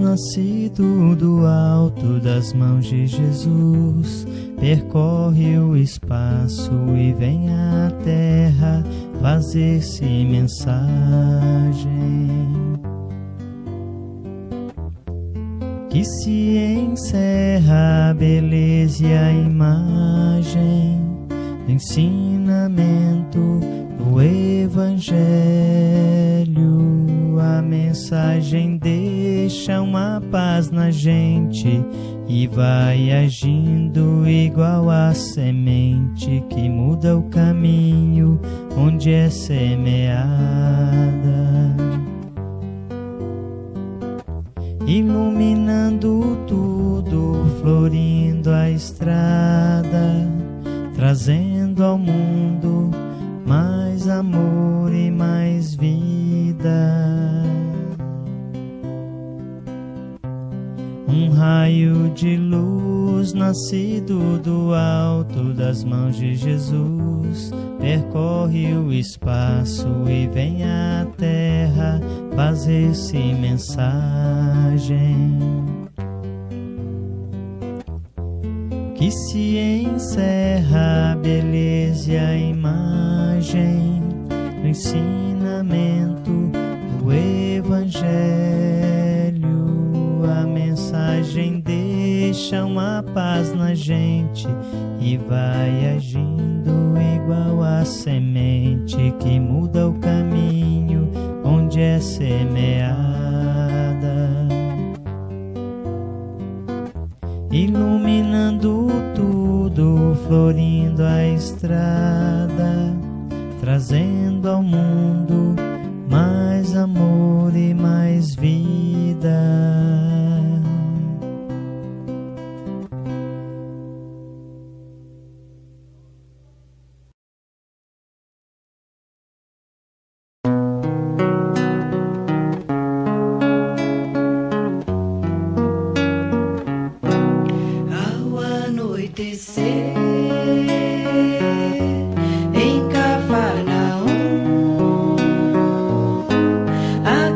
nascido do alto das mãos de Jesus, percorre o espaço e vem à terra fazer-se mensagem. Que se encerra a beleza e a imagem do ensinamento do Evangelho. A mensagem deixa uma paz na gente e vai agindo igual a semente que muda o caminho onde é semeada, iluminando tudo, florindo a estrada, trazendo ao mundo mais amor e mais vida. Um raio de luz nascido do alto das mãos de Jesus, percorre o espaço e vem à terra fazer-se mensagem. Que se encerra a beleza e a imagem do ensinamento do Evangelho. A mensagem deixa uma paz na gente e vai agindo igual a semente que muda o caminho onde é semeada, iluminando tudo, florindo a estrada, trazendo ao mundo mais amor e mais vida. Em Cafarnaum, a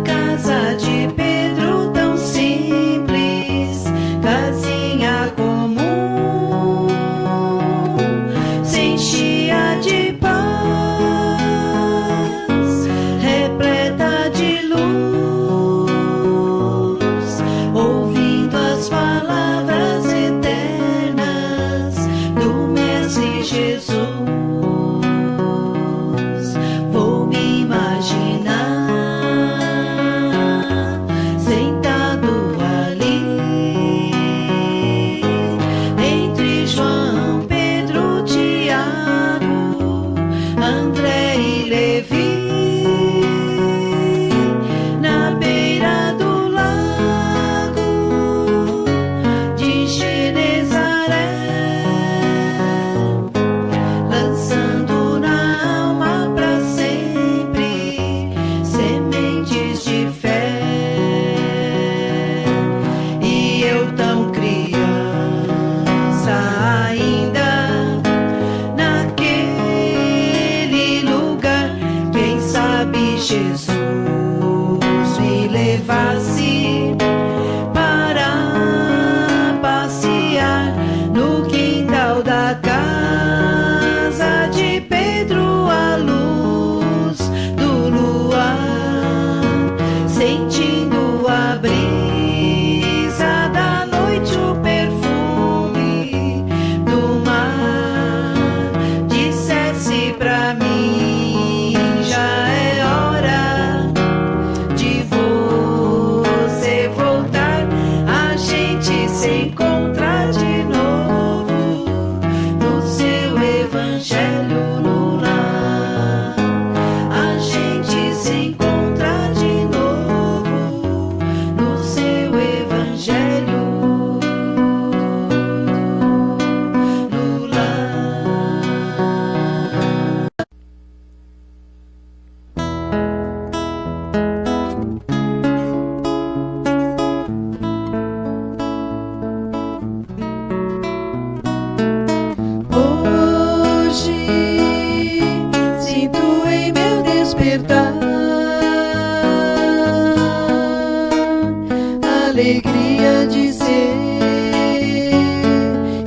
alegria de ser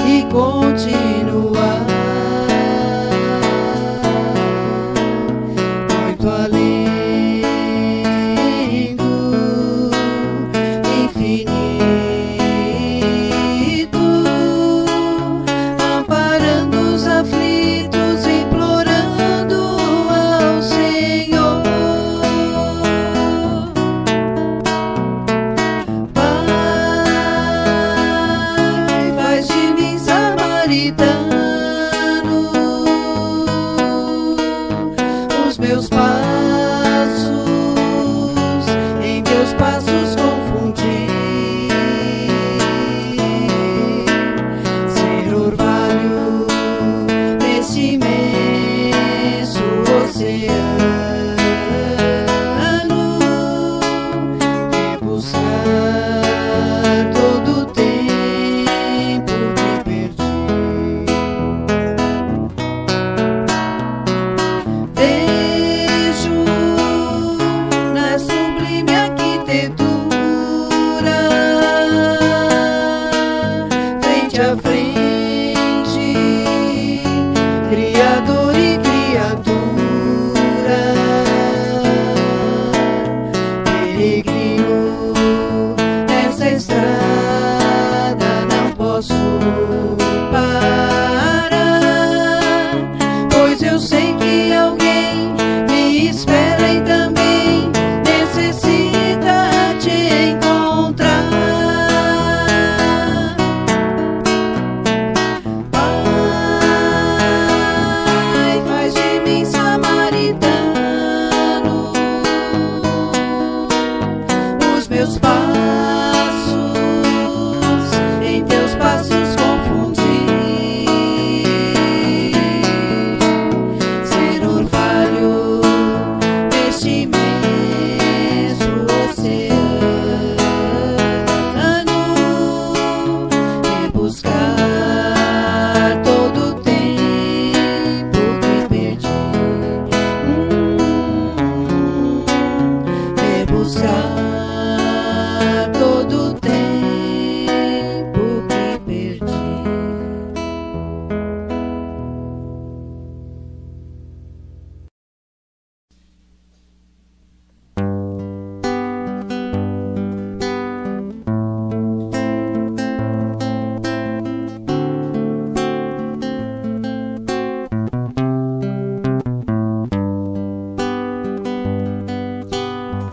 e continuar muito além do infinito, amparando os aflitos, implorando ao Senhor. Pai, faz de mim samaritano, os meus passos em teus passos confundir, ser orvalho nesse imenso oceano, e buscar todo o tempo que perdi. Vejo na sublime arquitetura, frente a frente, Criador e criatura, peregrino nessa estrada, não posso parar, pois eu sei que alguém me espera e também necessita te encontrar. Pai, faz de mim samaritano, os meus passos em teus passos confundir, ser orvalho neste imenso oceano, e buscar todo o tempo que perdi, e buscar todo o tempo que perdi.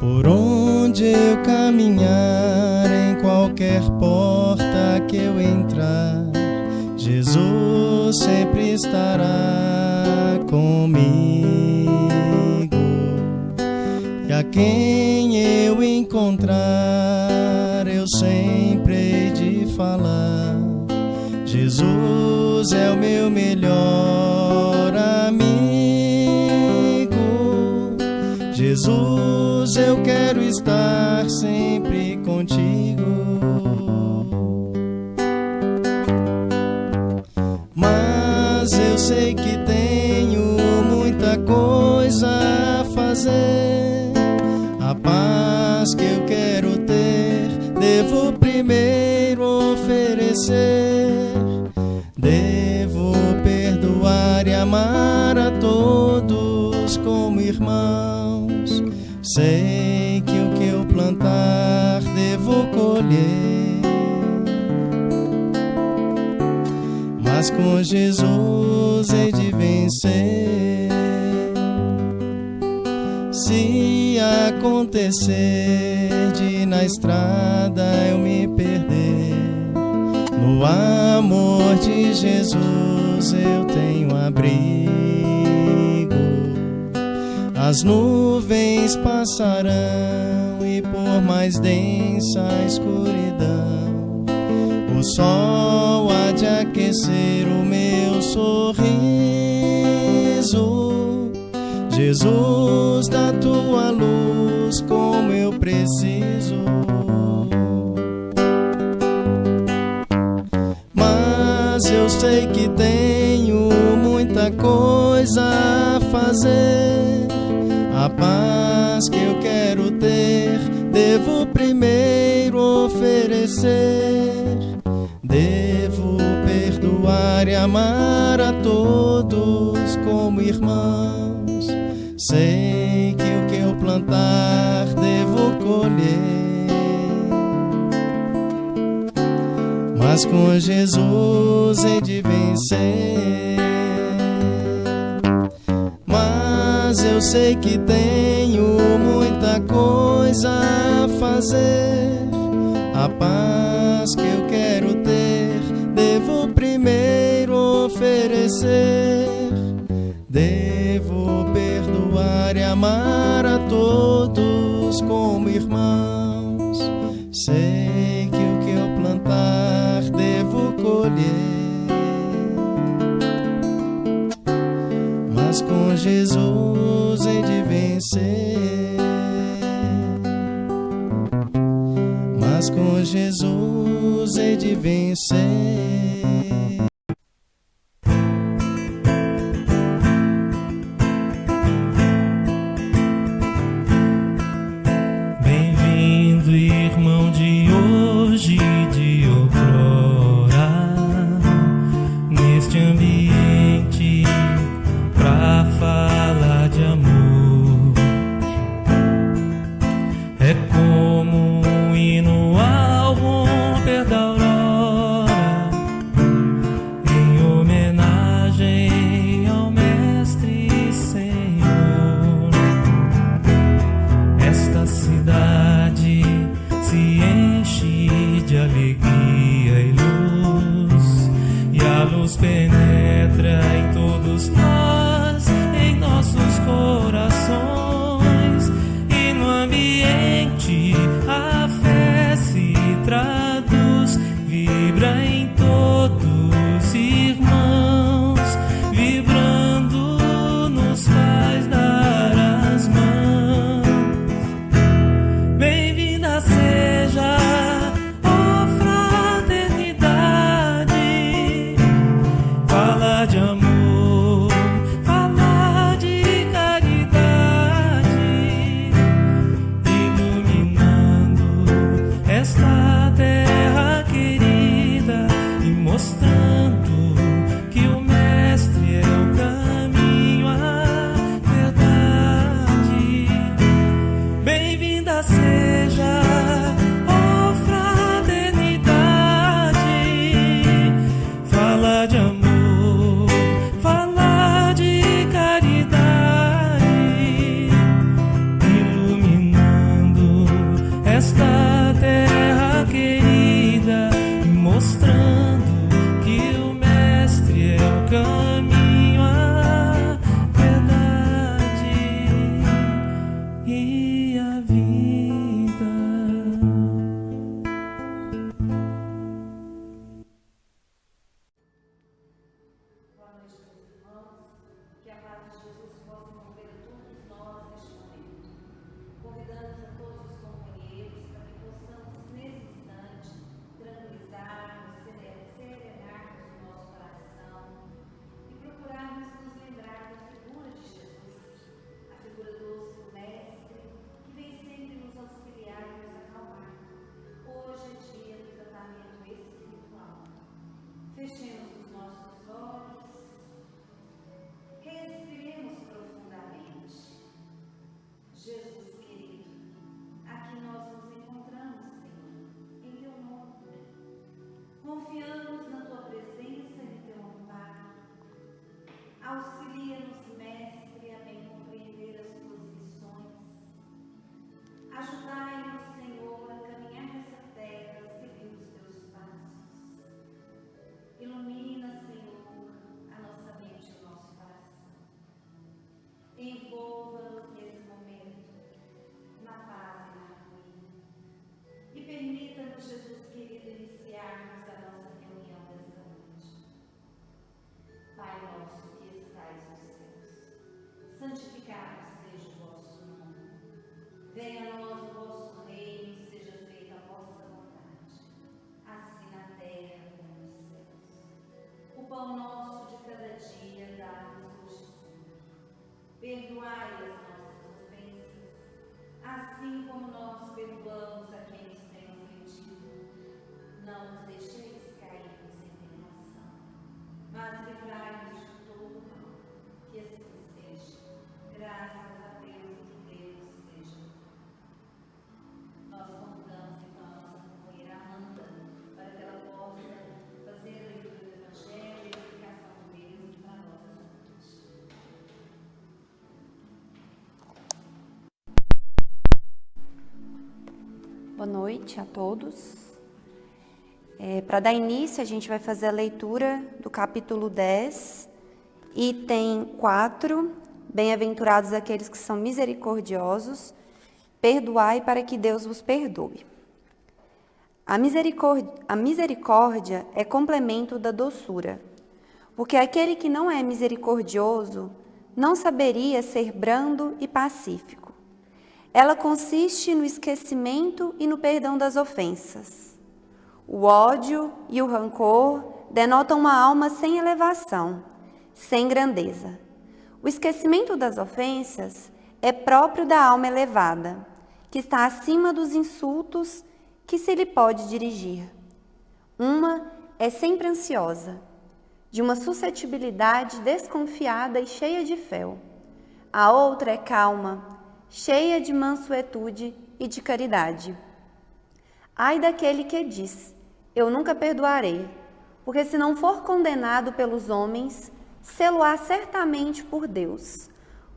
Por onde eu caminhar, em qualquer porta que eu entrar, Jesus sempre estará comigo. E a quem eu encontrar, eu sempre hei de falar: Jesus é o meu melhor amigo. Jesus, eu quero estar sempre contigo. Mas eu sei que tenho muita coisa a fazer. A paz que eu quero ter, devo primeiro oferecer. Devo perdoar e amar a todos como irmãos. Sei que o que eu plantar devo colher, mas com Jesus hei de vencer. Se acontecer de na estrada eu me perder, no amor de Jesus eu tenho abrigo. As nuvens passarão e por mais densa a escuridão, o sol há de aquecer o meu sorriso. Jesus, da tua luz como eu preciso. Mas eu sei que tenho muita coisa a fazer. A paz que eu quero ter, devo primeiro oferecer. oferecer. Devo perdoar e amar a todos como irmãos. Sei que o que eu plantar devo colher, mas com Jesus hei de vencer. Mas eu sei que tenho muita coisa a fazer. A paz que eu quero ter, devo primeiro oferecer. Devo perdoar e amar a todos como irmãos. Sei que o que eu plantar devo colher, mas com Jesus hei de vencer. Mas com Jesus hei de vencer. Bem-vindo, irmão de hoje e de outrora, neste ambiente pra falar de amor. É como um hino ao romper da aurora, em homenagem ao Mestre Senhor. Esta cidade se enche de alegria e luz, e a luz penetra em todos nós, em nossos corações, e no ambiente a fé se traduz, vibra em todos irmãos, vibrando nos faz dar as mãos. Bem-vinda seja, ó fraternidade, falar de amor, falar de caridade, iluminando esta terra querida e mostrando que o Mestre é o caminho, a verdade. Bem-vinda seja, ó fraternidade, fala de amor, fala de caridade, iluminando esta terra querida e mostrando que o Mestre é o caminho, a verdade e a vida. Boa noite, meus irmãos. Que a paz de Jesus possa envolver a todos nós neste momento. Convidamos a todos os companheiros para que possamos, nesse instante, tranquilizarmos, serenarmos o nosso coração e procurarmos nos lembrar da figura de Jesus, a figura doce do Mestre, que vem sempre nos auxiliar e nos acalmar. Hoje é dia do tratamento espiritual. Fechemos os nossos olhos, respiremos profundamente. Jesus querido, aqui nós nos encontramos, Senhor, em Teu nome. Confiamos na Tua presença e no Teu amparo. Auxilia-nos, Mestre, a bem compreender as Tuas lições. Ajudai-nos, Senhor, a caminhar nessa terra seguindo os Teus passos. Ilumina, Senhor, a nossa mente e o nosso coração. Envolva-nos nesse momento na paz e na harmonia. E permita-nos, Jesus querido, iniciarmos a nossa reunião mas livrai-nos de todo mal. Que assim seja. Graças a Deus e que Deus seja. Nós convidamos então a nossa companheira Amanda para que ela possa fazer a leitura do Evangelho e a explicação do mesmo para nós essa noite. Boa noite a todos. Para dar início, a gente vai fazer a leitura do capítulo 10, item 4, bem-aventurados aqueles que são misericordiosos, perdoai para que Deus vos perdoe. A misericórdia é complemento da doçura, porque aquele que não é misericordioso não saberia ser brando e pacífico. Ela consiste no esquecimento e no perdão das ofensas. O ódio e o rancor denotam uma alma sem elevação, sem grandeza. O esquecimento das ofensas é próprio da alma elevada, que está acima dos insultos que se lhe pode dirigir. Uma é sempre ansiosa, de uma suscetibilidade desconfiada e cheia de fel. A outra é calma, cheia de mansuetude e de caridade. Ai daquele que diz: eu nunca perdoarei, porque se não for condenado pelos homens, sê-lo-á certamente por Deus.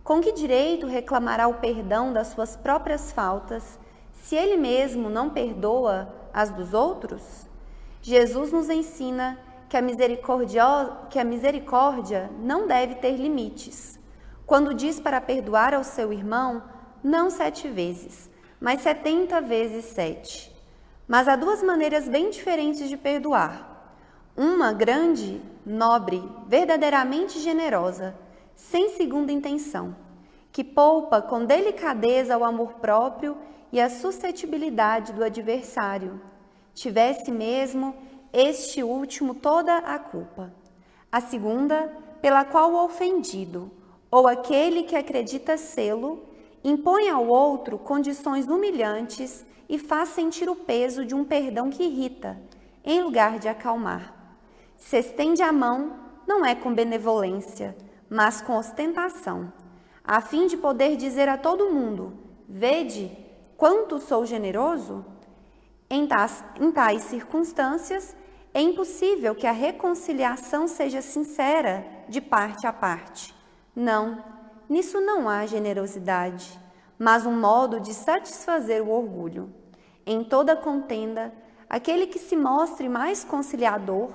Com que direito reclamará o perdão das suas próprias faltas, se ele mesmo não perdoa as dos outros? Jesus nos ensina que a misericórdia não deve ter limites. Quando diz para perdoar ao seu irmão, não 7 vezes, mas 70 vezes 7. Mas há 2 maneiras bem diferentes de perdoar. Uma grande, nobre, verdadeiramente generosa, sem segunda intenção, que poupa com delicadeza o amor próprio e a suscetibilidade do adversário, tivesse mesmo este último toda a culpa. A segunda, pela qual o ofendido, ou aquele que acredita sê-lo, impõe ao outro condições humilhantes e faz sentir o peso de um perdão que irrita, em lugar de acalmar. Se estende a mão, não é com benevolência, mas com ostentação, a fim de poder dizer a todo mundo: vede quanto sou generoso? Em tais circunstâncias, é impossível que a reconciliação seja sincera de parte a parte. Não, nisso não há generosidade, mas um modo de satisfazer o orgulho. Em toda contenda, aquele que se mostre mais conciliador,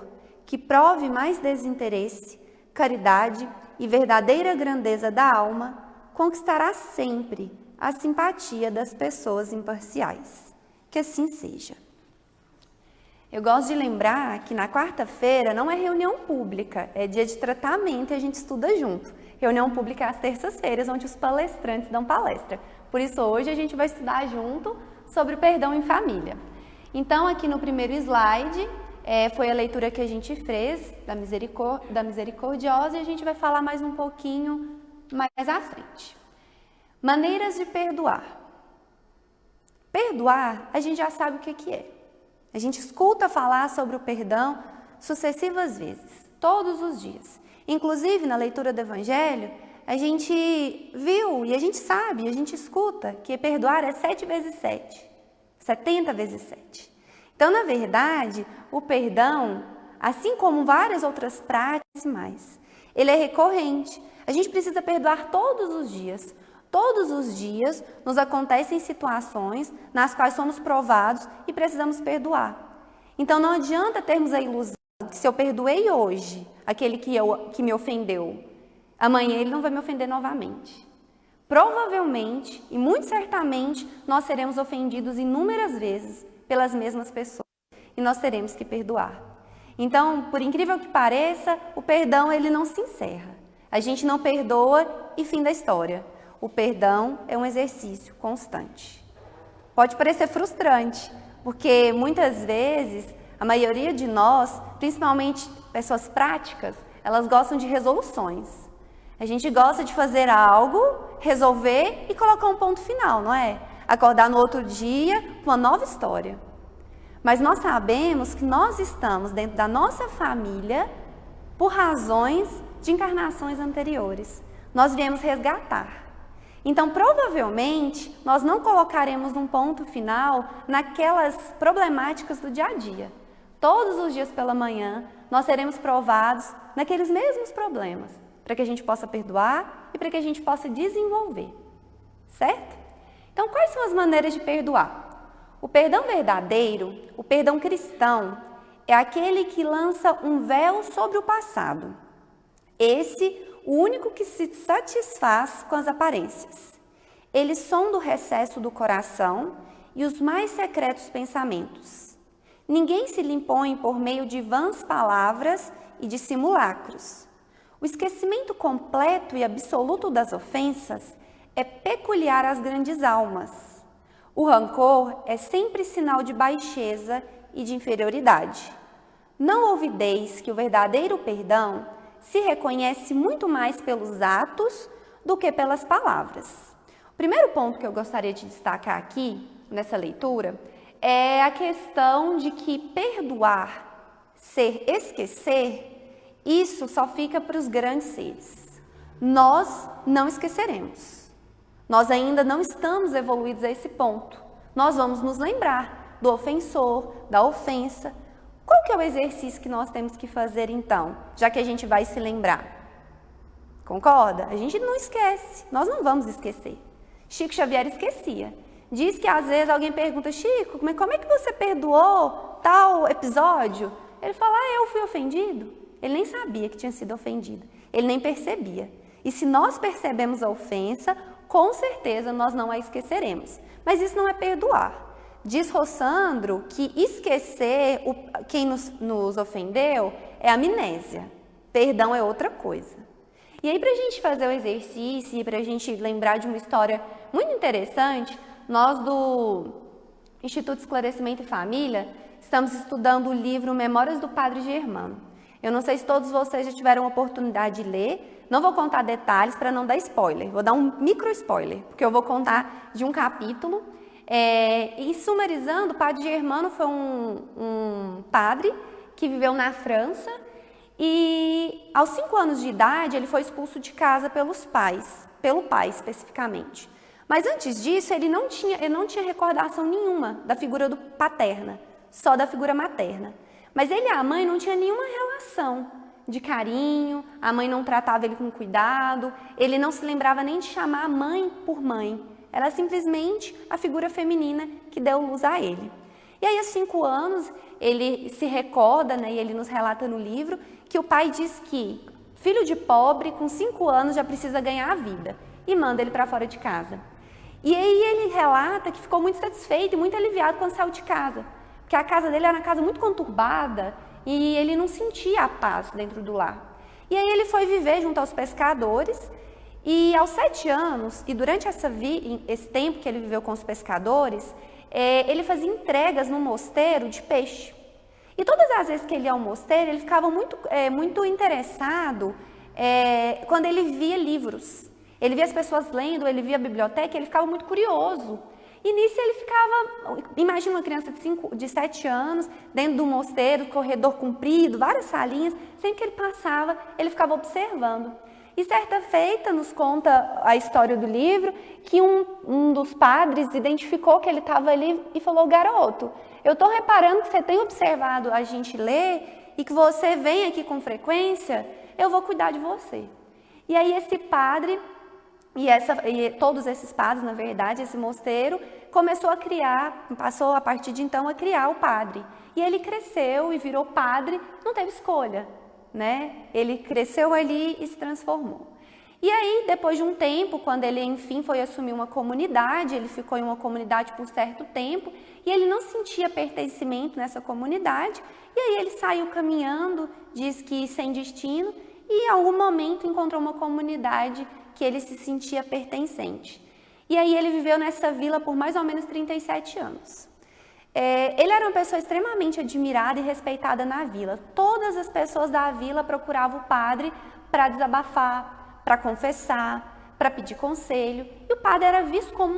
que prove mais desinteresse, caridade e verdadeira grandeza da alma, conquistará sempre a simpatia das pessoas imparciais. Que assim seja. Eu gosto de lembrar que na quarta-feira não é reunião pública, é dia de tratamento e a gente estuda junto. Reunião pública é às terças-feiras, onde os palestrantes dão palestra. Por isso, hoje a gente vai estudar junto sobre perdão em família. Então, aqui no primeiro slide, foi a leitura que a gente fez da misericordiosa e a gente vai falar mais um pouquinho mais à frente. Maneiras de perdoar. Perdoar, a gente já sabe o que é. A gente escuta falar sobre o perdão sucessivas vezes, todos os dias. Inclusive, na leitura do Evangelho, a gente viu e a gente sabe, a gente escuta que perdoar é 7 vezes 7, 70 vezes 7. Então, na verdade, o perdão, assim como várias outras práticas e mais, ele é recorrente. A gente precisa perdoar todos os dias. Todos os dias nos acontecem situações nas quais somos provados e precisamos perdoar. Então, não adianta termos a ilusão que se eu perdoei hoje aquele que me ofendeu, amanhã ele não vai me ofender novamente. Provavelmente e muito certamente nós seremos ofendidos inúmeras vezes pelas mesmas pessoas e nós teremos que perdoar. Então, por incrível que pareça, o perdão ele não se encerra. A gente não perdoa e fim da história. O perdão é um exercício constante. Pode parecer frustrante, porque muitas vezes a maioria de nós, principalmente pessoas práticas, elas gostam de resoluções. A gente gosta de fazer algo, resolver e colocar um ponto final, não é? Acordar no outro dia com uma nova história. Mas nós sabemos que nós estamos dentro da nossa família por razões de encarnações anteriores. Nós viemos resgatar. Então, provavelmente, nós não colocaremos um ponto final naquelas problemáticas do dia a dia. Todos os dias pela manhã, nós seremos provados naqueles mesmos problemas, para que a gente possa perdoar e para que a gente possa desenvolver. Certo? Então, quais são as maneiras de perdoar? O perdão verdadeiro, o perdão cristão, é aquele que lança um véu sobre o passado. Esse, o único que se satisfaz com as aparências. Ele sonda o recesso do coração e os mais secretos pensamentos. Ninguém se lhe impõe por meio de vãs palavras e de simulacros. O esquecimento completo e absoluto das ofensas é peculiar às grandes almas. O rancor é sempre sinal de baixeza e de inferioridade. Não ouvideis que o verdadeiro perdão se reconhece muito mais pelos atos do que pelas palavras. O primeiro ponto que eu gostaria de destacar aqui, nessa leitura, é a questão de que perdoar, ser esquecer, isso só fica para os grandes seres. Nós não esqueceremos. Nós ainda não estamos evoluídos a esse ponto. Nós vamos nos lembrar do ofensor, da ofensa. Qual que é o exercício que nós temos que fazer então, já que a gente vai se lembrar? Concorda? A gente não esquece, nós não vamos esquecer. Chico Xavier esquecia. Diz que às vezes alguém pergunta, Chico, como é que você perdoou tal episódio? Ele fala, eu fui ofendido. Ele nem sabia que tinha sido ofendido, ele nem percebia. E se nós percebemos a ofensa, com certeza nós não a esqueceremos. Mas isso não é perdoar. Diz Rossandro que esquecer quem nos ofendeu é amnésia. Perdão é outra coisa. E aí, para a gente fazer o exercício e para a gente lembrar de uma história muito interessante, nós do Instituto Esclarecimento e Família estamos estudando o livro Memórias do Padre Germano. Eu não sei se todos vocês já tiveram a oportunidade de ler, não vou contar detalhes para não dar spoiler, vou dar um micro spoiler, porque eu vou contar de um capítulo. E sumarizando, o Padre Germano foi um padre que viveu na França e aos 5 anos de idade ele foi expulso de casa pelo pai especificamente. Mas antes disso ele não tinha recordação nenhuma da figura paterna, só da figura materna. Mas ele e a mãe não tinham nenhuma relação de carinho, a mãe não tratava ele com cuidado, ele não se lembrava nem de chamar a mãe por mãe. Era simplesmente a figura feminina que deu luz a ele. E aí, aos 5 anos, ele se recorda, e ele nos relata no livro, que o pai diz que filho de pobre, com 5 anos, já precisa ganhar a vida, e manda ele para fora de casa. E aí ele relata que ficou muito satisfeito e muito aliviado quando saiu de casa, porque a casa dele era uma casa muito conturbada e ele não sentia a paz dentro do lar. E aí ele foi viver junto aos pescadores e aos 7 anos, e durante esse tempo que ele viveu com os pescadores, ele fazia entregas no mosteiro de peixe. E todas as vezes que ele ia ao mosteiro, ele ficava muito interessado quando ele via livros. Ele via as pessoas lendo, ele via a biblioteca, ele ficava muito curioso. E nisso ele ficava, imagina uma criança de 7 anos, dentro do mosteiro, corredor comprido, várias salinhas, sempre que ele passava, ele ficava observando. E certa feita, nos conta a história do livro, que um dos padres identificou que ele estava ali e falou, garoto, eu estou reparando que você tem observado a gente ler e que você vem aqui com frequência, eu vou cuidar de você. E aí esse padre, e todos esses padres, na verdade, esse mosteiro, passou a partir de então a criar o padre. E ele cresceu e virou padre, não teve escolha, Ele cresceu ali e se transformou. E aí, depois de um tempo, quando ele, enfim, foi assumir uma comunidade, ele ficou em uma comunidade por certo tempo, e ele não sentia pertencimento nessa comunidade, e aí ele saiu caminhando, diz que sem destino, e em algum momento encontrou uma comunidade que ele se sentia pertencente. E aí ele viveu nessa vila por mais ou menos 37 anos. Ele era uma pessoa extremamente admirada e respeitada na vila. Todas as pessoas da vila procuravam o padre para desabafar, para confessar, para pedir conselho. E o padre era visto como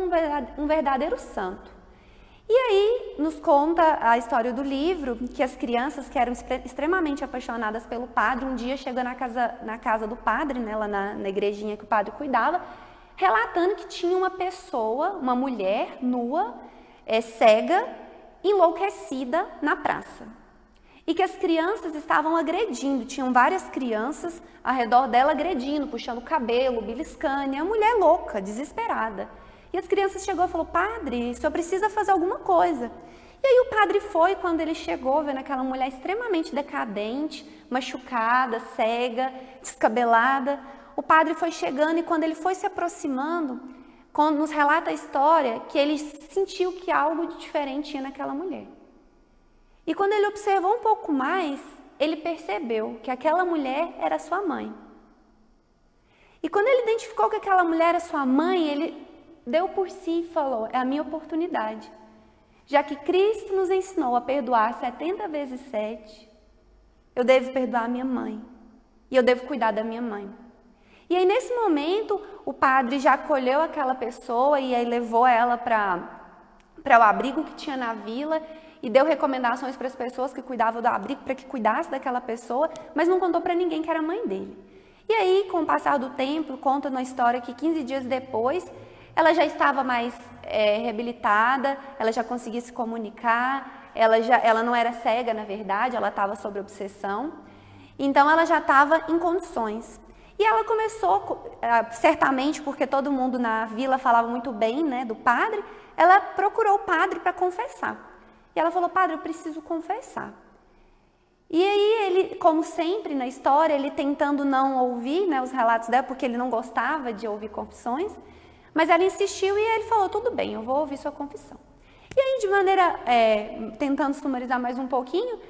um verdadeiro santo. E aí nos conta a história do livro que as crianças que eram extremamente apaixonadas pelo padre, um dia chegam na casa do padre, né, lá na igrejinha que o padre cuidava, relatando que tinha uma pessoa, uma mulher nua, cega, enlouquecida na praça. E que as crianças estavam agredindo, tinham várias crianças ao redor dela agredindo, puxando o cabelo, beliscando, e a mulher louca, desesperada. E as crianças chegou e falou: padre, o senhor precisa fazer alguma coisa. E aí o padre foi, quando ele chegou, vendo aquela mulher extremamente decadente, machucada, cega, descabelada, o padre foi chegando e quando ele foi se aproximando, quando nos relata a história, que ele sentiu que algo de diferente tinha naquela mulher. E quando ele observou um pouco mais, ele percebeu que aquela mulher era sua mãe. E quando ele identificou que aquela mulher era sua mãe, ele deu por si e falou: é a minha oportunidade. Já que Cristo nos ensinou a perdoar 70 vezes 7, eu devo perdoar a minha mãe. E eu devo cuidar da minha mãe. E aí, nesse momento, o padre já acolheu aquela pessoa e aí levou ela para o abrigo que tinha na vila e deu recomendações para as pessoas que cuidavam do abrigo para que cuidasse daquela pessoa, mas não contou para ninguém que era a mãe dele. E aí, com o passar do tempo, conta na história que 15 dias depois, ela já estava mais reabilitada, ela já conseguia se comunicar, ela não era cega, na verdade, ela estava sob obsessão, então ela já estava em condições. E ela começou, certamente porque todo mundo na vila falava muito bem, né, do padre, ela procurou o padre para confessar. E ela falou: padre, eu preciso confessar. E aí ele, como sempre na história, ele tentando não ouvir, né, os relatos dela, porque ele não gostava de ouvir confissões, mas ela insistiu e ele falou: tudo bem, eu vou ouvir sua confissão. E aí, de maneira, tentando sumarizar mais um pouquinho,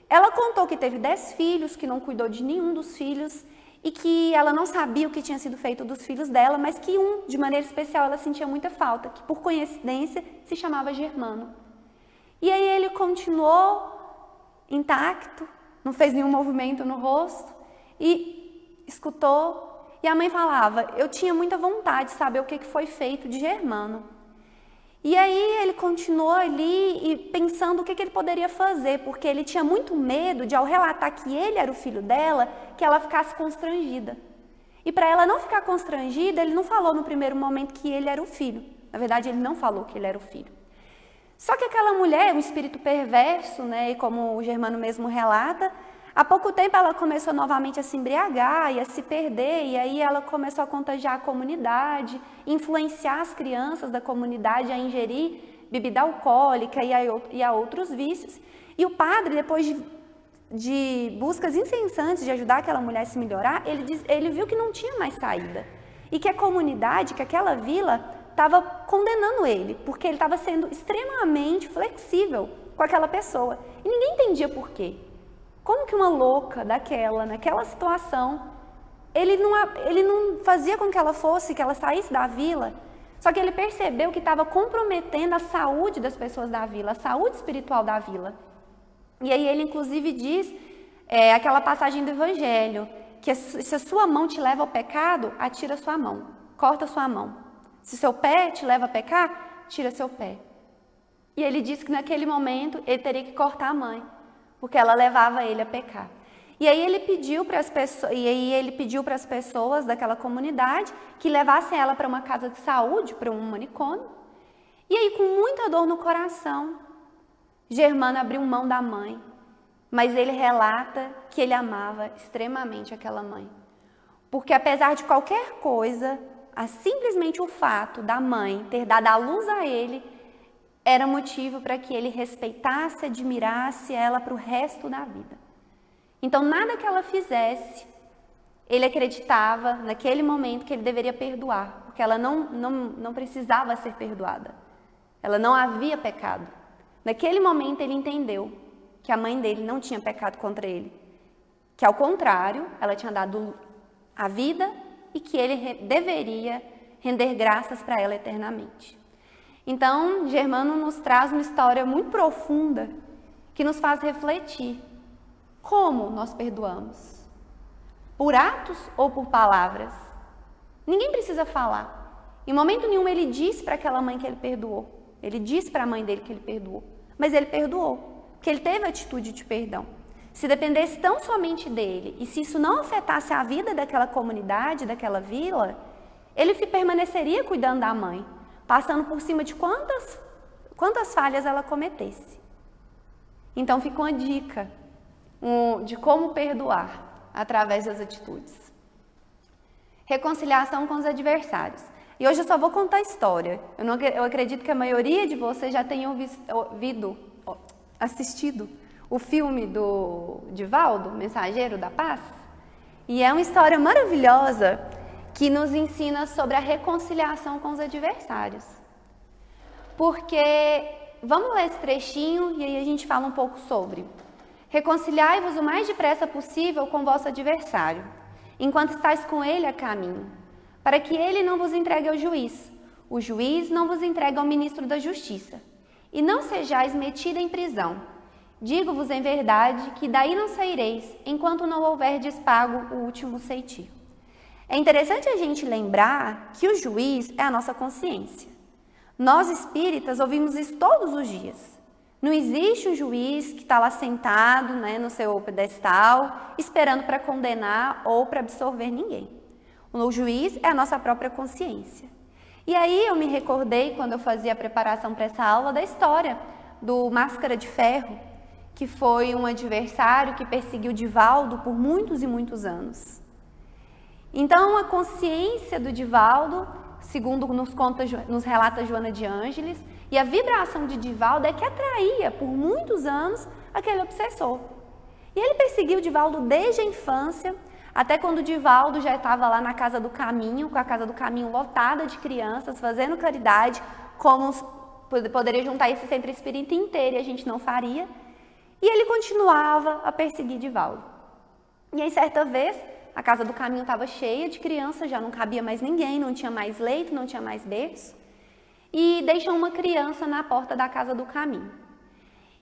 ela contou que teve 10 filhos, que não cuidou de nenhum dos filhos, e que ela não sabia o que tinha sido feito dos filhos dela, mas que de maneira especial, ela sentia muita falta, que por coincidência se chamava Germano. E aí ele continuou intacto, não fez nenhum movimento no rosto, e escutou. E a mãe falava: eu tinha muita vontade de saber o que foi feito de Germano. E aí ele continuou ali e pensando o que ele poderia fazer, porque ele tinha muito medo de, ao relatar que ele era o filho dela, que ela ficasse constrangida. E para ela não ficar constrangida, ele não falou no primeiro momento que ele era o filho. Na verdade, ele não falou que ele era o filho. Só que aquela mulher, um espírito perverso, né, e como o Germano mesmo relata, há pouco tempo ela começou novamente a se embriagar e a se perder, e aí ela começou a contagiar a comunidade, influenciar as crianças da comunidade a ingerir bebida alcoólica e a outros vícios. E o padre, depois de buscas incessantes de ajudar aquela mulher a se melhorar, ele viu que não tinha mais saída. E que a comunidade, que aquela vila, estava condenando ele, porque ele estava sendo extremamente flexível com aquela pessoa. E ninguém entendia por quê. Como que uma louca naquela situação, ele não fazia com que ela saísse da vila, só que ele percebeu que estava comprometendo a saúde das pessoas da vila, a saúde espiritual da vila. E aí ele inclusive diz, aquela passagem do Evangelho, que se a sua mão te leva ao pecado, atira a sua mão, corta a sua mão. Se seu pé te leva a pecar, tira seu pé. E ele disse que naquele momento ele teria que cortar a mãe, porque ela levava ele a pecar. E aí ele pediu para as pessoas daquela comunidade que levassem ela para uma casa de saúde, para um manicômio. E aí, com muita dor no coração, Germano abriu mão da mãe, mas ele relata que ele amava extremamente aquela mãe. Porque apesar de qualquer coisa, simplesmente o fato da mãe ter dado a luz a ele era motivo para que ele respeitasse, admirasse ela para o resto da vida. Então, nada que ela fizesse, ele acreditava naquele momento que ele deveria perdoar, porque ela não precisava ser perdoada. Ela não havia pecado. Naquele momento ele entendeu que a mãe dele não tinha pecado contra ele, que ao contrário, ela tinha dado a vida e que ele deveria render graças para ela eternamente. Então, Germano nos traz uma história muito profunda que nos faz refletir. Como nós perdoamos? Por atos ou por palavras? Ninguém precisa falar. Em momento nenhum ele disse para aquela mãe que ele perdoou. Ele disse para a mãe dele que ele perdoou, mas ele perdoou, porque ele teve a atitude de perdão. Se dependesse tão somente dele, e se isso não afetasse a vida daquela comunidade, daquela vila, ele permaneceria cuidando da mãe, passando por cima de quantas falhas ela cometesse. Então fica uma dica de como perdoar através das atitudes. Reconciliação com os adversários. E hoje eu só vou contar a história. Eu acredito que a maioria de vocês já tenham assistido o filme do Divaldo, Mensageiro da Paz. E é uma história maravilhosa que nos ensina sobre a reconciliação com os adversários. Porque, vamos ler esse trechinho e aí a gente fala um pouco sobre. Reconciliai-vos o mais depressa possível com vosso adversário, enquanto estáis com ele a caminho, para que ele não vos entregue ao juiz, o juiz não vos entregue ao ministro da justiça, e não sejais metida em prisão. Digo-vos em verdade que daí não saireis, enquanto não houverdes pago o último ceitil. É interessante a gente lembrar que o juiz é a nossa consciência. Nós espíritas ouvimos isso todos os dias. Não existe um juiz que está lá sentado, no seu pedestal, esperando para condenar ou para absolver ninguém. O juiz é a nossa própria consciência. E aí eu me recordei, quando eu fazia a preparação para essa aula, da história do Máscara de Ferro, que foi um adversário que perseguiu Divaldo por muitos e muitos anos. Então, a consciência do Divaldo, segundo nos relata Joana de Ângeles, e a vibração de Divaldo é que atraía por muitos anos aquele obsessor. E ele perseguiu Divaldo desde a infância, até quando Divaldo já estava lá na Casa do Caminho, com a Casa do Caminho lotada de crianças, fazendo caridade, como poderia juntar esse centro espírita inteiro e a gente não faria. E ele continuava a perseguir Divaldo. E aí, certa vez, a Casa do Caminho estava cheia de crianças, já não cabia mais ninguém, não tinha mais leito, não tinha mais berço. E deixam uma criança na porta da Casa do Caminho.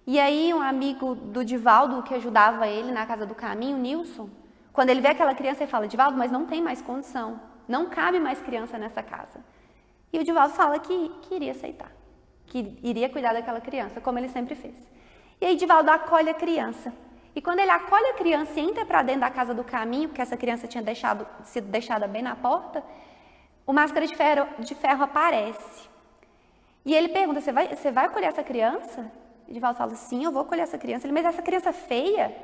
E aí, um amigo do Divaldo, que ajudava ele na Casa do Caminho, Nilson, quando ele vê aquela criança, ele fala: Divaldo, mas não tem mais condição, não cabe mais criança nessa casa. E o Divaldo fala que iria aceitar, que iria cuidar daquela criança, como ele sempre fez. E aí Divaldo acolhe a criança. E quando ele acolhe a criança e entra para dentro da Casa do Caminho, porque essa criança tinha sido deixada bem na porta, o Máscara de Ferro aparece. E ele pergunta: você vai acolher essa criança? E Divaldo fala: sim, eu vou acolher essa criança. Ele: mas essa criança é feia?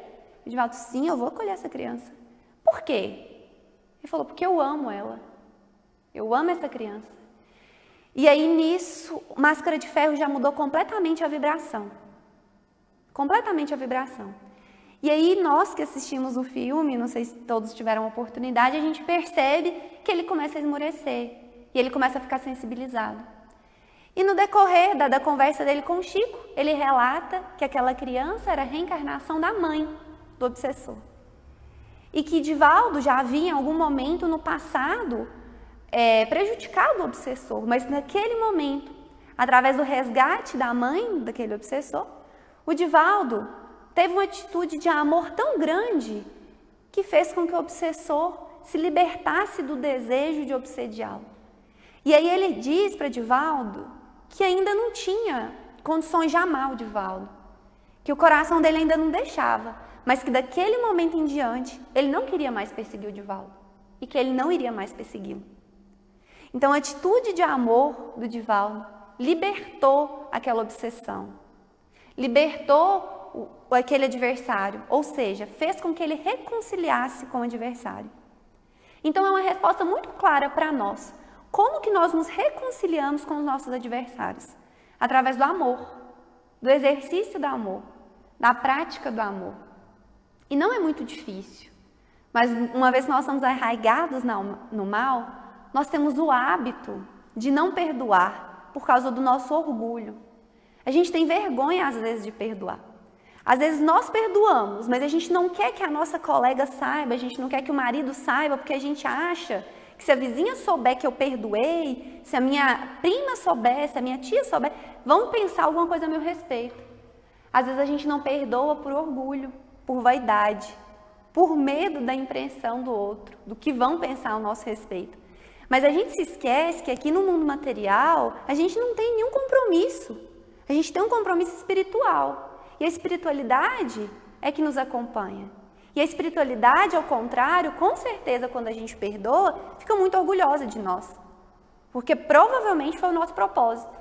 E Divaldo: sim, eu vou acolher essa criança. Por quê? Ele falou: porque eu amo ela. Eu amo essa criança. E aí nisso, o Máscara de Ferro já mudou completamente a vibração. Completamente a vibração. E aí nós que assistimos o filme, não sei se todos tiveram a oportunidade, a gente percebe que ele começa a esmorecer. E ele começa a ficar sensibilizado. E no decorrer da conversa dele com o Chico, ele relata que aquela criança era a reencarnação da mãe do obsessor. E que Divaldo já havia em algum momento no passado prejudicado o obsessor, mas naquele momento, através do resgate da mãe daquele obsessor, o Divaldo teve uma atitude de amor tão grande que fez com que o obsessor se libertasse do desejo de obsediá-lo. E aí ele diz para Divaldo que ainda não tinha condições de amar o Divaldo, que o coração dele ainda não deixava, mas que daquele momento em diante ele não queria mais perseguir o Divaldo e que ele não iria mais persegui-lo. Então a atitude de amor do Divaldo libertou aquela obsessão, libertou aquele adversário, ou seja, fez com que ele reconciliasse com o adversário. Então é uma resposta muito clara para nós. Como que nós nos reconciliamos com os nossos adversários? Através do amor, do exercício do amor, da prática do amor. E não é muito difícil, mas uma vez que nós somos arraigados no mal, nós temos o hábito de não perdoar por causa do nosso orgulho. A gente tem vergonha, às vezes, de perdoar. Às vezes nós perdoamos, mas a gente não quer que a nossa colega saiba, a gente não quer que o marido saiba, porque a gente acha que se a vizinha souber que eu perdoei, se a minha prima souber, se a minha tia souber, vão pensar alguma coisa a meu respeito. Às vezes a gente não perdoa por orgulho, por vaidade, por medo da impressão do outro, do que vão pensar ao nosso respeito. Mas a gente se esquece que aqui no mundo material, a gente não tem nenhum compromisso. A gente tem um compromisso espiritual. E a espiritualidade é que nos acompanha. E a espiritualidade, ao contrário, com certeza, quando a gente perdoa, fica muito orgulhosa de nós. Porque provavelmente foi o nosso propósito.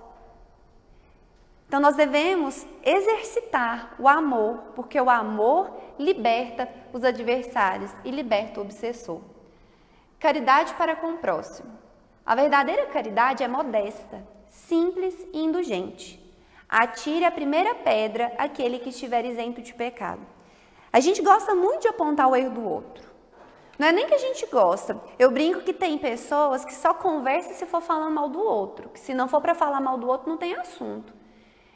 Então nós devemos exercitar o amor, porque o amor liberta os adversários e liberta o obsessor. Caridade para com o próximo. A verdadeira caridade é modesta, simples e indulgente. Atire a primeira pedra aquele que estiver isento de pecado. A gente gosta muito de apontar o erro do outro. Não é nem que a gente gosta. Eu brinco que tem pessoas que só conversam se for falando mal do outro. Que se não for para falar mal do outro, não tem assunto.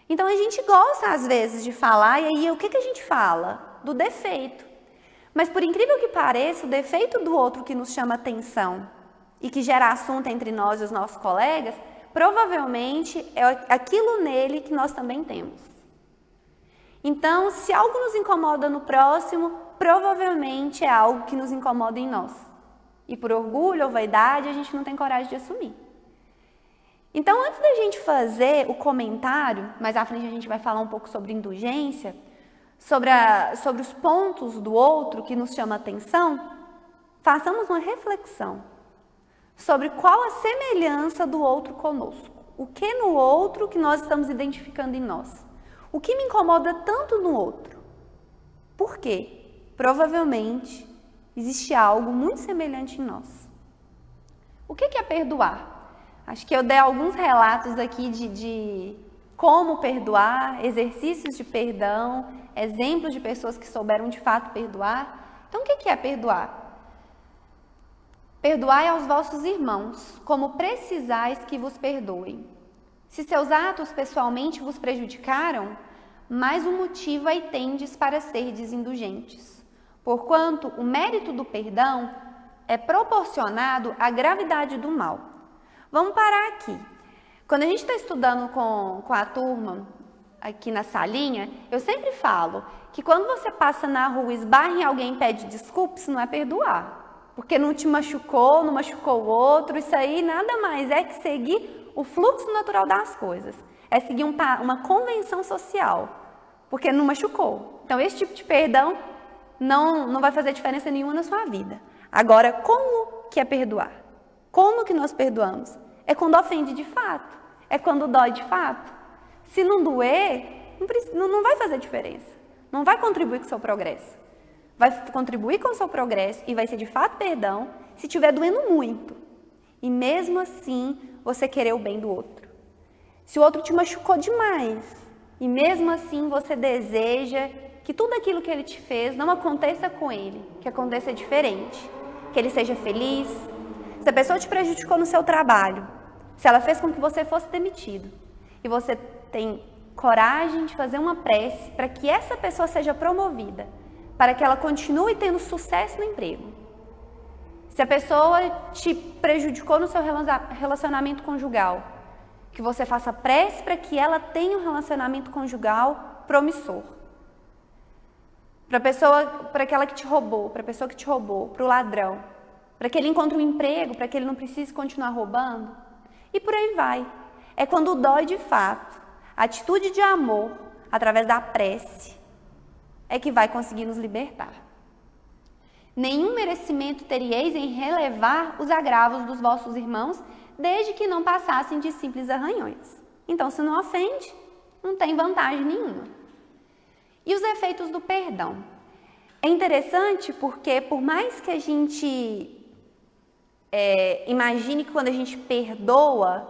Então a gente gosta às vezes de falar, e aí o que a gente fala? Do defeito. Mas por incrível que pareça, o defeito do outro que nos chama atenção e que gera assunto entre nós e os nossos colegas, provavelmente é aquilo nele que nós também temos. Então, se algo nos incomoda no próximo, provavelmente é algo que nos incomoda em nós. E por orgulho ou vaidade, a gente não tem coragem de assumir. Então, antes da gente fazer o comentário, mais à frente a gente vai falar um pouco sobre indulgência, sobre os pontos do outro que nos chama atenção, façamos uma reflexão sobre qual a semelhança do outro conosco. O que no outro que nós estamos identificando em nós? O que me incomoda tanto no outro? Por quê? Provavelmente existe algo muito semelhante em nós. O que é perdoar? Acho que eu dei alguns relatos aqui de como perdoar, exercícios de perdão, exemplos de pessoas que souberam de fato perdoar. Então, o que é perdoar? Perdoai aos vossos irmãos, como precisais que vos perdoem. Se seus atos pessoalmente vos prejudicaram, mais um motivo aí tendes para serdes indulgentes. Porquanto o mérito do perdão é proporcionado à gravidade do mal. Vamos parar aqui. Quando a gente está estudando com a turma, aqui na salinha, eu sempre falo que quando você passa na rua, esbarra em alguém e pede desculpa, isso não é perdoar. Porque não te machucou, não machucou o outro, isso aí nada mais é que seguir o fluxo natural das coisas. É seguir uma convenção social, porque não machucou. Então, esse tipo de perdão não vai fazer diferença nenhuma na sua vida. Agora, como que é perdoar? Como que nós perdoamos? É quando ofende de fato, é quando dói de fato. Se não doer, não vai fazer diferença, não vai contribuir com o seu progresso. Vai contribuir com o seu progresso e vai ser de fato perdão se estiver doendo muito. E mesmo assim, você querer o bem do outro. Se o outro te machucou demais e mesmo assim você deseja que tudo aquilo que ele te fez não aconteça com ele, que aconteça diferente, que ele seja feliz. Se a pessoa te prejudicou no seu trabalho, se ela fez com que você fosse demitido e você tem coragem de fazer uma prece para que essa pessoa seja promovida, para que ela continue tendo sucesso no emprego. Se a pessoa te prejudicou no seu relacionamento conjugal, que você faça prece para que ela tenha um relacionamento conjugal promissor. Para aquela que te roubou, para a pessoa que te roubou, para o ladrão, para que ele encontre um emprego, para que ele não precise continuar roubando. E por aí vai. É quando dói de fato. A atitude de amor, através da prece, é que vai conseguir nos libertar. Nenhum merecimento teríeis em relevar os agravos dos vossos irmãos, desde que não passassem de simples arranhões. Então, se não ofende, não tem vantagem nenhuma. E os efeitos do perdão? É interessante porque, por mais que a gente imagine que quando a gente perdoa,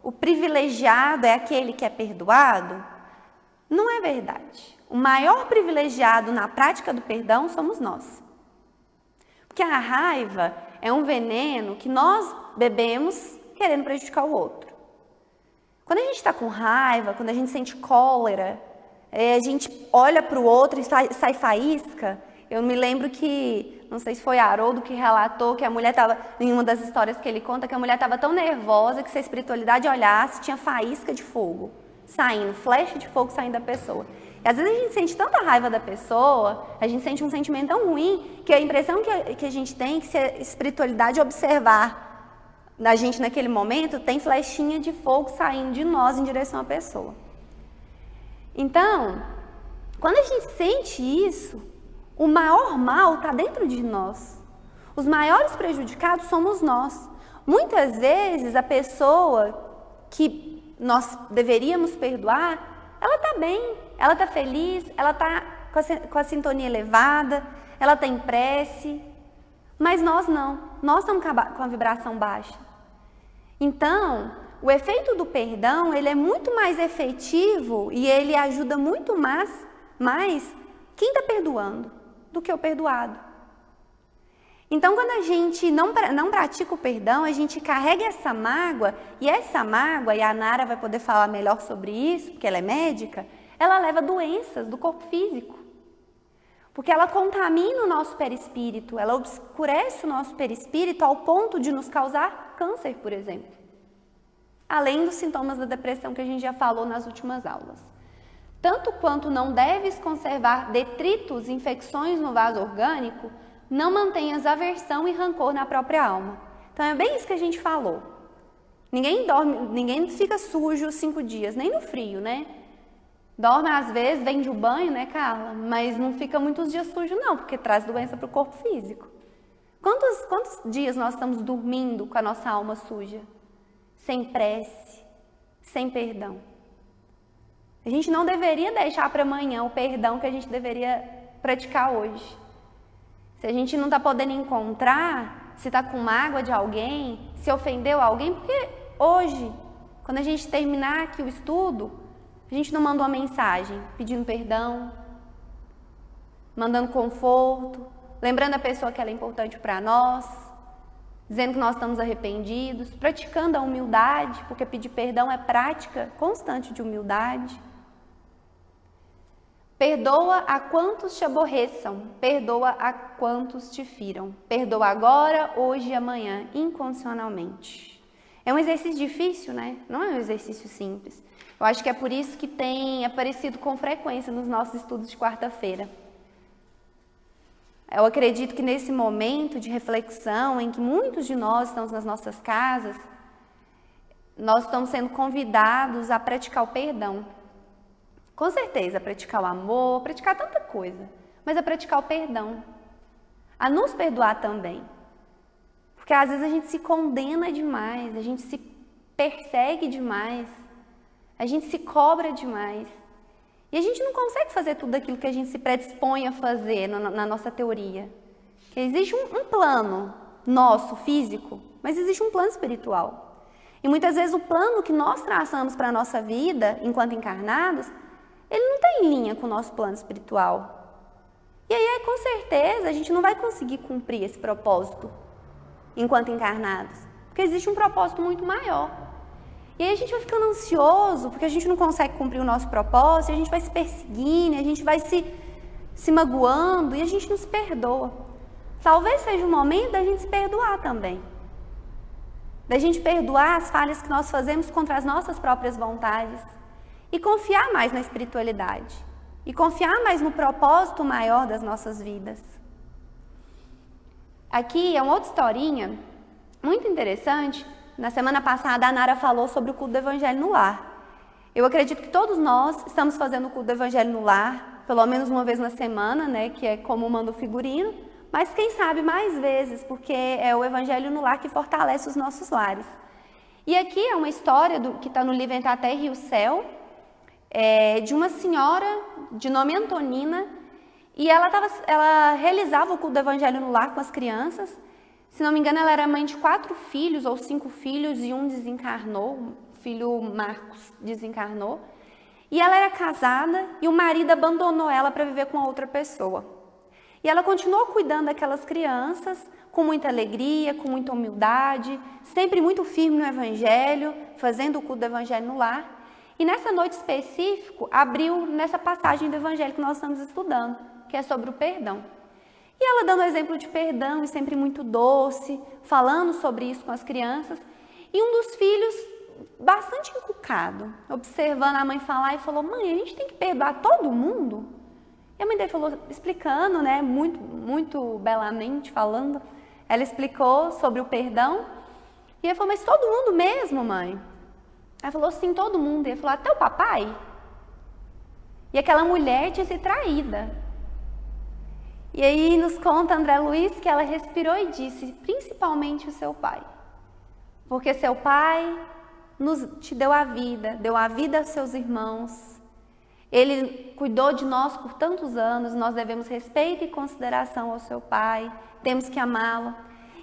o privilegiado é aquele que é perdoado, não é verdade. O maior privilegiado na prática do perdão somos nós. Porque a raiva é um veneno que nós bebemos querendo prejudicar o outro. Quando a gente está com raiva, quando a gente sente cólera, a gente olha para o outro e sai faísca. Eu me lembro que, não sei se foi Haroldo que relatou que a mulher estava, em uma das histórias que ele conta, que a mulher estava tão nervosa que se a espiritualidade olhasse, tinha faísca de fogo saindo, flecha de fogo saindo da pessoa. E às vezes a gente sente tanta raiva da pessoa, a gente sente um sentimento tão ruim, que a impressão que a gente tem é que se a espiritualidade observar a gente naquele momento tem flechinha de fogo saindo de nós em direção à pessoa. Então, quando a gente sente isso, o maior mal está dentro de nós. Os maiores prejudicados somos nós. Muitas vezes a pessoa que nós deveríamos perdoar, ela está bem, ela está feliz, ela está com a sintonia elevada, ela está em prece, mas nós não. Nós estamos com a vibração baixa. Então, o efeito do perdão, ele é muito mais efetivo e ele ajuda muito mais quem está perdoando do que o perdoado. Então, quando a gente não pratica o perdão, a gente carrega essa mágoa, e a Nara vai poder falar melhor sobre isso, porque ela é médica, ela leva doenças do corpo físico. Porque ela contamina o nosso perispírito, ela obscurece o nosso perispírito ao ponto de nos causar câncer, por exemplo. Além dos sintomas da depressão que a gente já falou nas últimas aulas. Tanto quanto não deves conservar detritos, infecções no vaso orgânico, não mantenhas aversão e rancor na própria alma. Então é bem isso que a gente falou. Ninguém fica sujo 5 dias, nem no frio, né? Dorme às vezes, vem de banho, né, Carla? Mas não fica muitos dias sujo não, porque traz doença para o corpo físico. Quantos dias nós estamos dormindo com a nossa alma suja? Sem prece, sem perdão. A gente não deveria deixar para amanhã o perdão que a gente deveria praticar hoje. Se a gente não está podendo encontrar, se está com mágoa de alguém, se ofendeu alguém, porque hoje, quando a gente terminar aqui o estudo, a gente não manda uma mensagem pedindo perdão, mandando conforto, lembrando a pessoa que ela é importante para nós, dizendo que nós estamos arrependidos, praticando a humildade, porque pedir perdão é prática constante de humildade. Perdoa a quantos te aborreçam, perdoa a quantos te firam. Perdoa agora, hoje e amanhã, incondicionalmente. É um exercício difícil, né? Não é um exercício simples. Eu acho que é por isso que tem aparecido com frequência nos nossos estudos de quarta-feira. Eu acredito que nesse momento de reflexão, em que muitos de nós estamos nas nossas casas, nós estamos sendo convidados a praticar o perdão. Com certeza, a praticar o amor, a praticar tanta coisa, mas a praticar o perdão. A nos perdoar também. Porque às vezes a gente se condena demais, a gente se persegue demais, a gente se cobra demais. E a gente não consegue fazer tudo aquilo que a gente se predispõe a fazer na nossa teoria. Que existe um plano nosso, físico, mas existe um plano espiritual. E muitas vezes o plano que nós traçamos para a nossa vida, enquanto encarnados, ele não está em linha com o nosso plano espiritual. E aí, com certeza, a gente não vai conseguir cumprir esse propósito enquanto encarnados. Porque existe um propósito muito maior. E aí a gente vai ficando ansioso, porque a gente não consegue cumprir o nosso propósito, e a gente vai se perseguindo, a gente vai se magoando, e a gente não se perdoa. Talvez seja o momento da gente se perdoar também. Da gente perdoar as falhas que nós fazemos contra as nossas próprias vontades. E confiar mais na espiritualidade. E confiar mais no propósito maior das nossas vidas. Aqui é uma outra historinha muito interessante. Na semana passada a Nara falou sobre o culto do Evangelho no lar. Eu acredito que todos nós estamos fazendo o culto do Evangelho no lar, pelo menos uma vez na semana, né, que é como manda o figurino, mas quem sabe mais vezes, porque é o Evangelho no lar que fortalece os nossos lares. E aqui é uma história que está no livro Entre a Terra e o Céu, de uma senhora de nome Antonina, e ela realizava o culto do Evangelho no lar com as crianças. Se não me engano, ela era mãe de 4 filhos ou 5 filhos e um desencarnou, o filho Marcos desencarnou. E ela era casada e o marido abandonou ela para viver com outra pessoa. E ela continuou cuidando daquelas crianças com muita alegria, com muita humildade, sempre muito firme no Evangelho, fazendo o culto do Evangelho no lar. E nessa noite específica, abriu nessa passagem do Evangelho que nós estamos estudando, que é sobre o perdão. E ela dando exemplo de perdão e sempre muito doce, falando sobre isso com as crianças. E um dos filhos, bastante encucado, observando a mãe falar e falou: mãe, a gente tem que perdoar todo mundo? E a mãe dele falou, explicando, né, muito belamente falando, ela explicou sobre o perdão. E ele falou, mas todo mundo mesmo, mãe? Ela falou, sim, todo mundo. Ele falou, até o papai? E aquela mulher tinha sido traída. E aí nos conta André Luiz que ela respirou e disse, principalmente o seu pai. Porque seu pai te deu a vida aos seus irmãos. Ele cuidou de nós por tantos anos, nós devemos respeito e consideração ao seu pai, temos que amá-lo.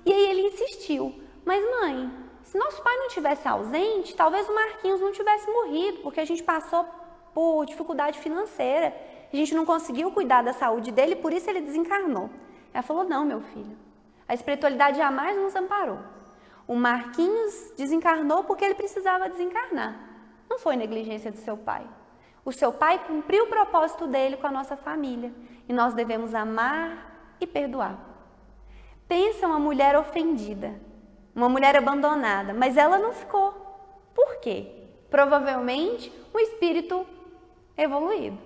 E aí ele insistiu, mas mãe, se nosso pai não tivesse ausente, talvez o Marquinhos não tivesse morrido, porque a gente passou por dificuldade financeira, a gente não conseguiu cuidar da saúde dele, por isso ele desencarnou. Ela falou, não, meu filho, a espiritualidade jamais nos amparou. O Marquinhos desencarnou porque ele precisava desencarnar, não foi negligência do seu pai. O seu pai cumpriu o propósito dele com a nossa família e nós devemos amar e perdoar. Pensa uma mulher ofendida, uma mulher abandonada, mas ela não ficou. Por quê? Provavelmente um espírito evoluído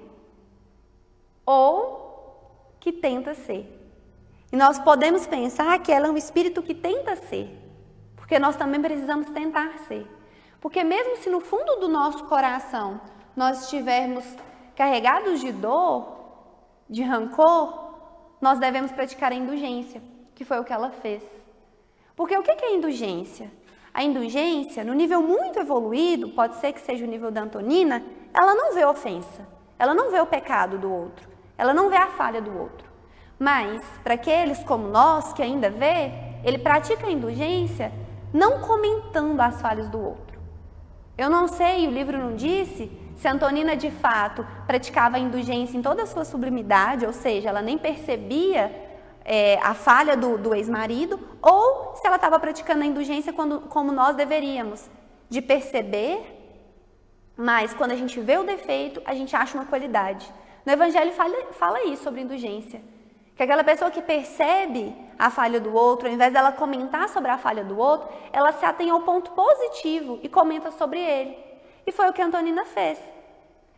ou que tenta ser. E nós podemos pensar que ela é um espírito que tenta ser, porque nós também precisamos tentar ser. Porque mesmo se no fundo do nosso coração nós estivermos carregados de dor, de rancor, nós devemos praticar a indulgência, que foi o que ela fez. Porque o que é indulgência? A indulgência, no nível muito evoluído, pode ser que seja o nível da Antonina, ela não vê ofensa, ela não vê o pecado do outro, ela não vê a falha do outro. Mas, para aqueles como nós, que ainda vê, ele pratica a indulgência não comentando as falhas do outro. Eu não sei, o livro não disse, se a Antonina de fato praticava a indulgência em toda a sua sublimidade, ou seja, ela nem percebia a falha do ex-marido, ou se ela estava praticando a indulgência como nós deveríamos, de perceber, mas quando a gente vê o defeito, a gente acha uma qualidade. No Evangelho fala isso sobre indulgência, que aquela pessoa que percebe a falha do outro, ao invés dela comentar sobre a falha do outro, ela se atém ao ponto positivo e comenta sobre ele. E foi o que a Antonina fez.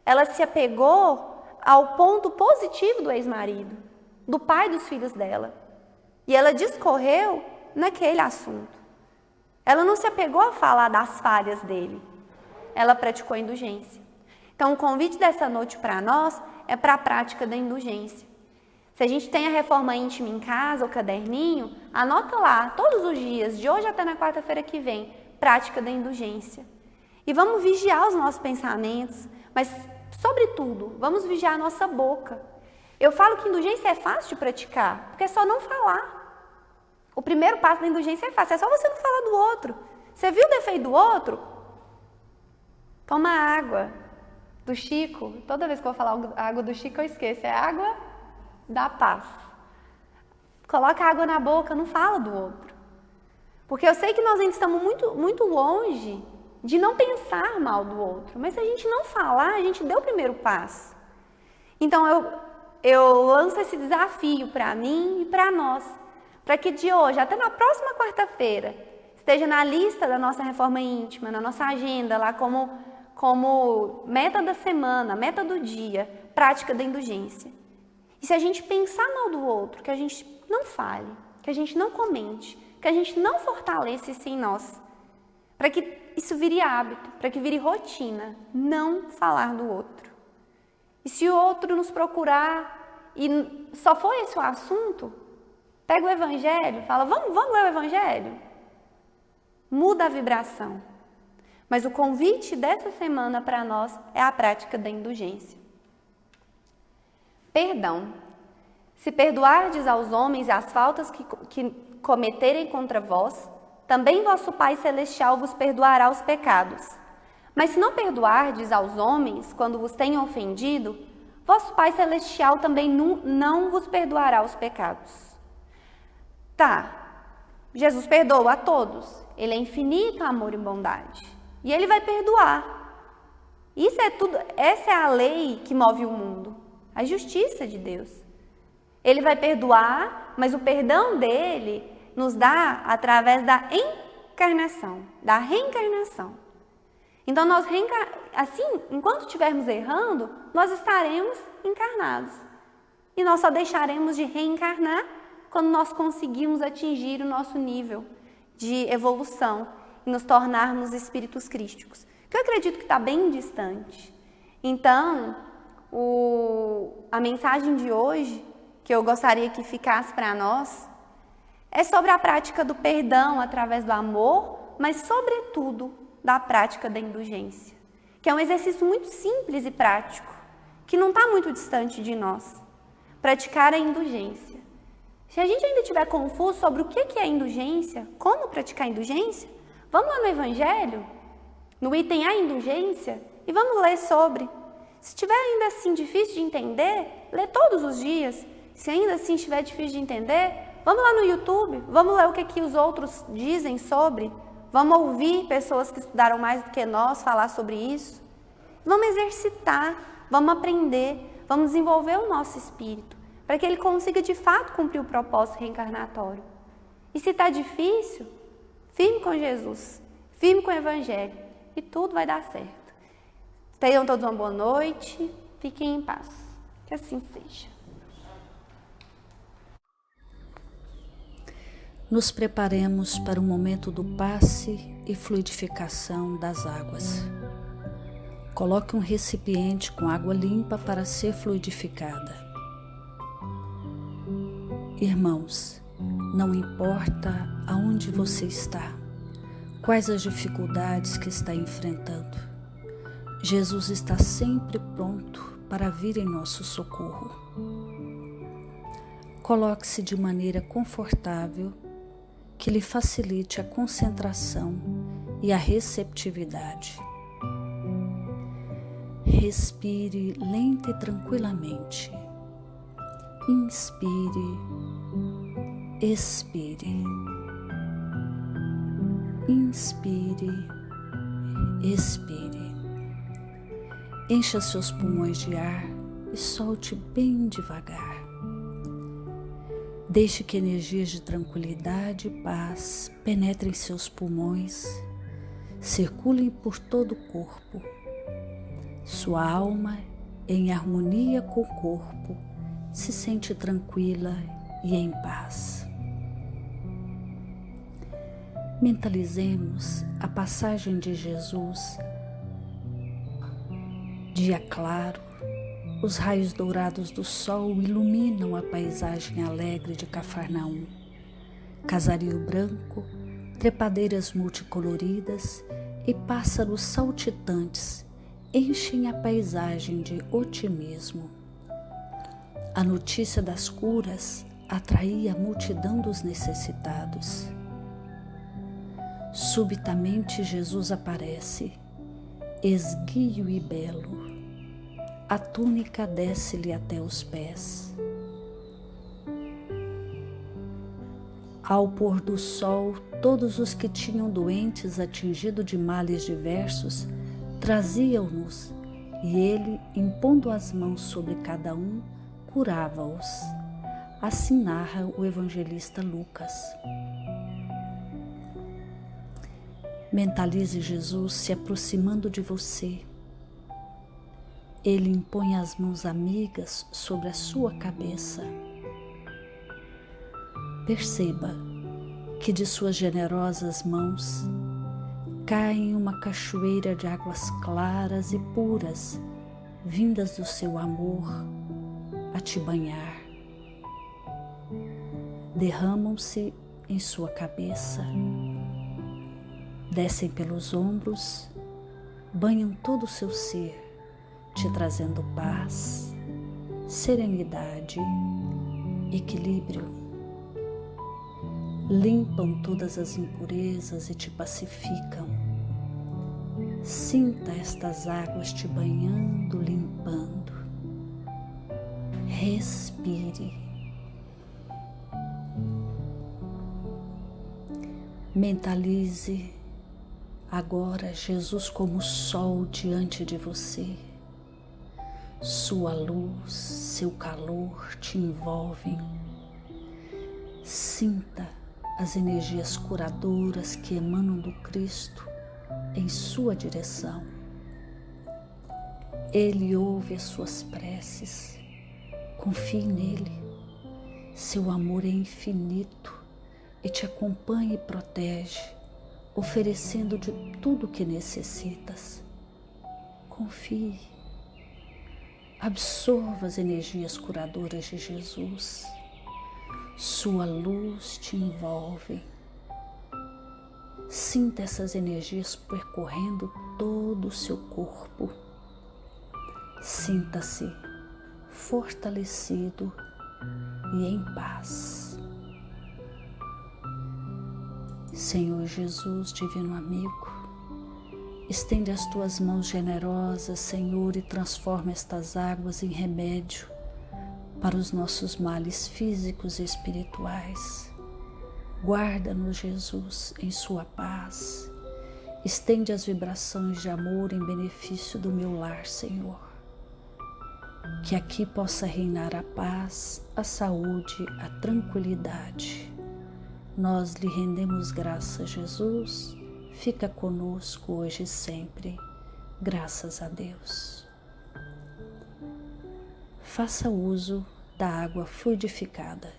Ela se apegou ao ponto positivo do ex-marido, do pai dos filhos dela. E ela discorreu naquele assunto. Ela não se apegou a falar das falhas dele. Ela praticou a indulgência. Então, o convite dessa noite para nós é para a prática da indulgência. Se a gente tem a reforma íntima em casa, o caderninho, anota lá, todos os dias, de hoje até na quarta-feira que vem, prática da indulgência. E vamos vigiar os nossos pensamentos, mas, sobretudo, vamos vigiar a nossa boca. Eu falo que indulgência é fácil de praticar, porque é só não falar. O primeiro passo da indulgência é fácil, é só você não falar do outro. Você viu o defeito do outro? Toma água do Chico. Toda vez que eu vou falar a água do Chico, eu esqueço. É água da paz. Coloca a água na boca, não fala do outro. Porque eu sei que nós ainda estamos muito, muito longe de não pensar mal do outro. Mas se a gente não falar, a gente deu o primeiro passo. Então eu lanço esse desafio para mim e para nós. Para que de hoje, até na próxima quarta-feira, esteja na lista da nossa reforma íntima, na nossa agenda, lá como meta da semana, meta do dia, prática da indulgência. E se a gente pensar mal do outro, que a gente não fale, que a gente não comente, que a gente não fortaleça isso em nós, para que isso vire hábito, para que vire rotina, não falar do outro. E se o outro nos procurar e só for esse o assunto, pega o Evangelho, fala, vamos ler o Evangelho? Muda a vibração. Mas o convite dessa semana para nós é a prática da indulgência. Perdão. Se perdoardes aos homens as faltas que cometerem contra vós, também vosso Pai Celestial vos perdoará os pecados. Mas se não perdoardes aos homens quando vos tenham ofendido, vosso Pai Celestial também não vos perdoará os pecados. Tá, Jesus perdoa a todos. Ele é infinito amor e bondade. E Ele vai perdoar. Isso é tudo, essa é a lei que move o mundo. A justiça de Deus. Ele vai perdoar, mas o perdão dele nos dá através da encarnação, da reencarnação. Então, assim, enquanto estivermos errando, nós estaremos encarnados. E nós só deixaremos de reencarnar quando nós conseguirmos atingir o nosso nível de evolução e nos tornarmos espíritos crísticos, que eu acredito que está bem distante. Então, a mensagem de hoje, que eu gostaria que ficasse para nós, é sobre a prática do perdão através do amor, mas sobretudo da prática da indulgência, que é um exercício muito simples e prático, que não está muito distante de nós. Praticar a indulgência. Se a gente ainda estiver confuso sobre o que é indulgência, como praticar a indulgência, vamos lá no Evangelho, no item A indulgência, e vamos ler sobre. Se estiver ainda assim difícil de entender, lê todos os dias. Se ainda assim estiver difícil de entender, vamos lá no YouTube, vamos ler o que os outros dizem sobre, vamos ouvir pessoas que estudaram mais do que nós falar sobre isso. Vamos exercitar, vamos aprender, vamos desenvolver o nosso espírito, para que ele consiga de fato cumprir o propósito reencarnatório. E se está difícil, firme com Jesus, firme com o Evangelho, e tudo vai dar certo. Tenham todos uma boa noite, fiquem em paz. Que assim seja. Nos preparemos para o momento do passe e fluidificação das águas. Coloque um recipiente com água limpa para ser fluidificada. Irmãos, não importa aonde você está, quais as dificuldades que está enfrentando, Jesus está sempre pronto para vir em nosso socorro. Coloque-se de maneira confortável, que lhe facilite a concentração e a receptividade. Respire lenta e tranquilamente. Inspire, expire. Inspire, expire. Encha seus pulmões de ar e solte bem devagar. Deixe que energias de tranquilidade e paz penetrem seus pulmões, circulem por todo o corpo. Sua alma, em harmonia com o corpo, se sente tranquila e em paz. Mentalizemos a passagem de Jesus. Dia claro, os raios dourados do sol iluminam a paisagem alegre de Cafarnaum. Casario branco, trepadeiras multicoloridas e pássaros saltitantes enchem a paisagem de otimismo. A notícia das curas atraía a multidão dos necessitados. Subitamente Jesus aparece, esguio e belo. A túnica desce-lhe até os pés. Ao pôr do sol, todos os que tinham doentes atingido de males diversos traziam-nos, e ele, impondo as mãos sobre cada um, curava-os. Assim narra o evangelista Lucas. Mentalize Jesus se aproximando de você. Ele impõe as mãos amigas sobre a sua cabeça. Perceba que de suas generosas mãos cai uma cachoeira de águas claras e puras, vindas do seu amor a te banhar. Derramam-se em sua cabeça, descem pelos ombros, banham todo o seu ser, te trazendo paz, serenidade, equilíbrio. Limpam todas as impurezas e te pacificam. Sinta estas águas te banhando, limpando. Respire. Mentalize agora Jesus como sol diante de você. Sua luz, seu calor te envolvem. Sinta as energias curadoras que emanam do Cristo em sua direção. Ele ouve as suas preces. Confie nele. Seu amor é infinito e te acompanha e protege, oferecendo de tudo o que necessitas. Confie. Absorva as energias curadoras de Jesus. Sua luz te envolve. Sinta essas energias percorrendo todo o seu corpo. Sinta-se fortalecido e em paz. Senhor Jesus, divino amigo, estende as tuas mãos generosas, Senhor, e transforma estas águas em remédio para os nossos males físicos e espirituais. Guarda-nos, Jesus, em sua paz. Estende as vibrações de amor em benefício do meu lar, Senhor. Que aqui possa reinar a paz, a saúde, a tranquilidade. Nós lhe rendemos graças, Jesus. Fica conosco hoje e sempre. Graças a Deus. Faça uso da água fluidificada.